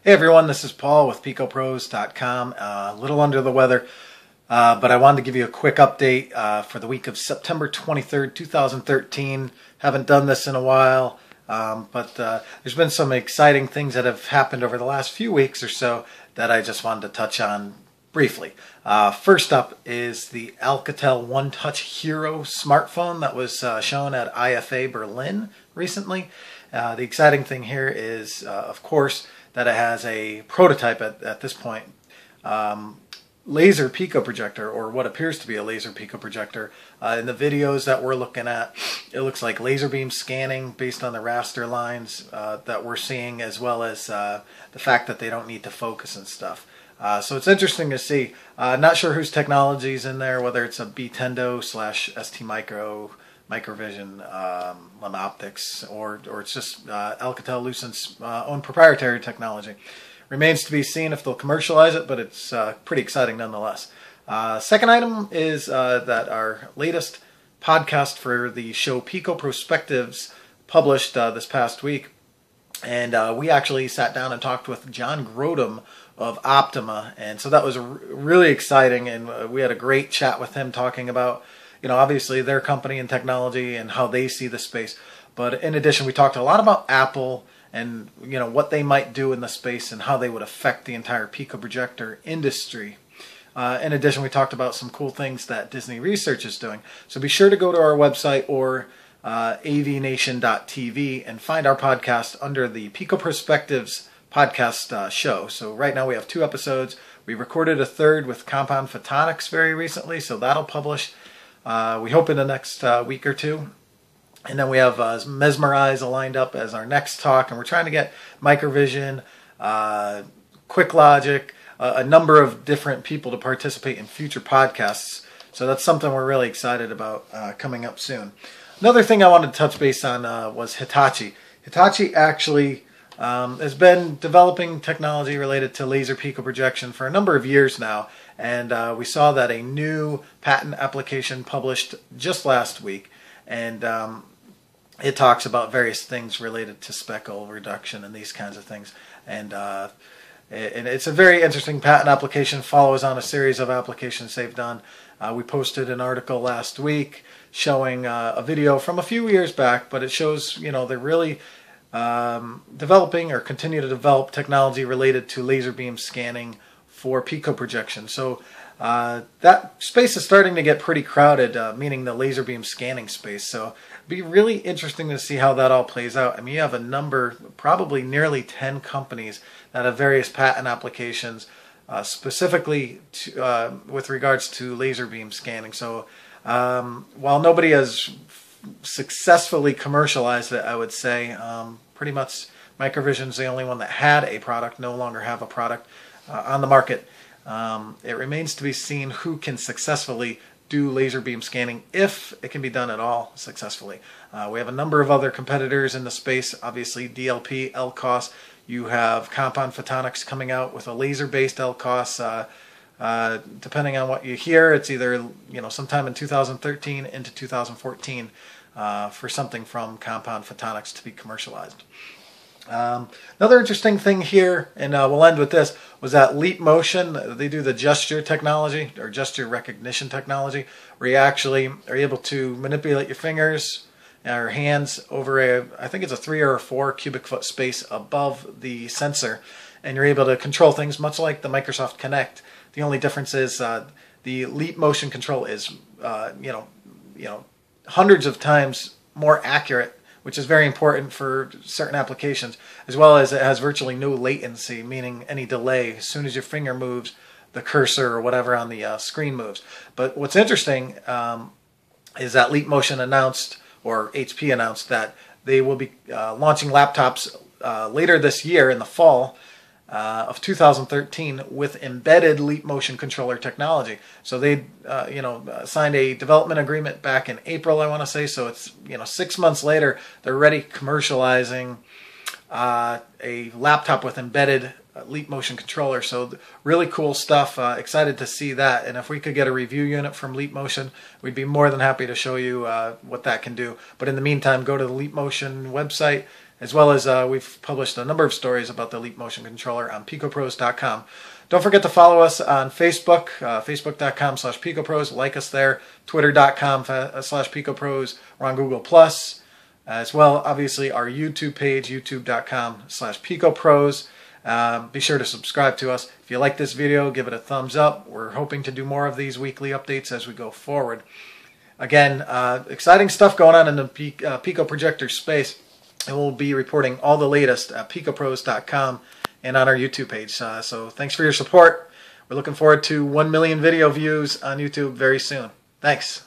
Hey everyone, this is Paul with Picopros.com. A little under the weather, but I wanted to give you a quick update for the week of September 23rd, 2013. Haven't done this in a while, but there's been some exciting things that have happened over the last few weeks or so that I just wanted to touch on briefly. First up is the Alcatel One Touch Hero smartphone that was shown at IFA Berlin recently. The exciting thing here is, of course, that it has a prototype at this point, laser Pico projector, or what appears to be a laser Pico projector. In the videos that we're looking at, it looks like laser beam scanning based on the raster lines that we're seeing, as well as the fact that they don't need to focus and stuff. So it's interesting to see. Not sure whose technology is in there, whether it's a Btendo / ST Micro, Microvision, Lem Optics, or it's just Alcatel-Lucent's own proprietary technology. Remains to be seen if they'll commercialize it, but it's pretty exciting nonetheless. Second item is that our latest podcast for the show Pico Perspectives published this past week, and we actually sat down and talked with John Grodum of Optoma, and so that was really exciting, and we had a great chat with him talking about, obviously their company and technology and how they see the space. But in addition, we talked a lot about Apple and, what they might do in the space and how they would affect the entire Pico projector industry. In addition, we talked about some cool things that Disney Research is doing. So be sure to go to our website or avnation.tv and find our podcast under the Pico Perspectives podcast show. So right now we have 2 episodes. We recorded a third with Compound Photonics very recently, so that'll publish we hope in the next week or two. And then we have Mesmerize lined up as our next talk, and we're trying to get Microvision, Quick Logic, a number of different people to participate in future podcasts. So that's something we're really excited about coming up soon. Another thing I wanted to touch base on was Hitachi. Hitachi actually has been developing technology related to laser Pico projection for a number of years now, and we saw that a new patent application published just last week, and it talks about various things related to speckle reduction and these kinds of things, and it's a very interesting patent application. Follows on a series of applications they've done. We posted an article last week showing a video from a few years back, but it shows they're really developing or continue to develop technology related to laser beam scanning for Pico projection. So that space is starting to get pretty crowded, meaning the laser beam scanning space. So it'd be really interesting to see how that all plays out. I mean, you have a number, probably nearly 10 companies that have various patent applications specifically with regards to laser beam scanning. So while nobody has successfully commercialized it, I would say pretty much Microvision's the only one that had a product, no longer have a product on the market. It remains to be seen who can successfully do laser beam scanning, if it can be done at all successfully. We have a number of other competitors in the space, obviously DLP, LCOS. You have Compound Photonics coming out with a laser-based LCOS. Depending on what you hear, it's either sometime in 2013 into 2014 for something from Compound Photonics to be commercialized. Another interesting thing here, and we'll end with this, was that Leap Motion. They do the gesture technology, or gesture recognition technology, where you actually are able to manipulate your fingers or hands over I think it's a 3 or 4 cubic foot space above the sensor, and you're able to control things much like the Microsoft Kinect. The only difference is the Leap Motion control is hundreds of times more accurate, which is very important for certain applications, as well as it has virtually no latency, meaning any delay. As soon as your finger moves, the cursor or whatever on the screen moves. But what's interesting is that Leap Motion announced, or HP announced, that they will be launching laptops later this year in the fall of 2013 with embedded Leap Motion controller technology. So they, signed a development agreement back in April, I want to say. So it's 6 months later, they're already commercializing a laptop with embedded Leap Motion controller. So really cool stuff. Excited to see that. And if we could get a review unit from Leap Motion, we'd be more than happy to show you what that can do. But in the meantime, go to the Leap Motion website as well as we've published a number of stories about the Leap Motion Controller on Picopros.com. Don't forget to follow us on Facebook, facebook.com/Picopros. Like us there. Twitter.com/Picopros. We're on Google+. As well, obviously, our YouTube page, youtube.com/Picopros. Be sure to subscribe to us. If you like this video, give it a thumbs up. We're hoping to do more of these weekly updates as we go forward. Again, exciting stuff going on in the Pico Projector space. And we'll be reporting all the latest at Picopros.com and on our YouTube page. So thanks for your support. We're looking forward to 1 million video views on YouTube very soon. Thanks.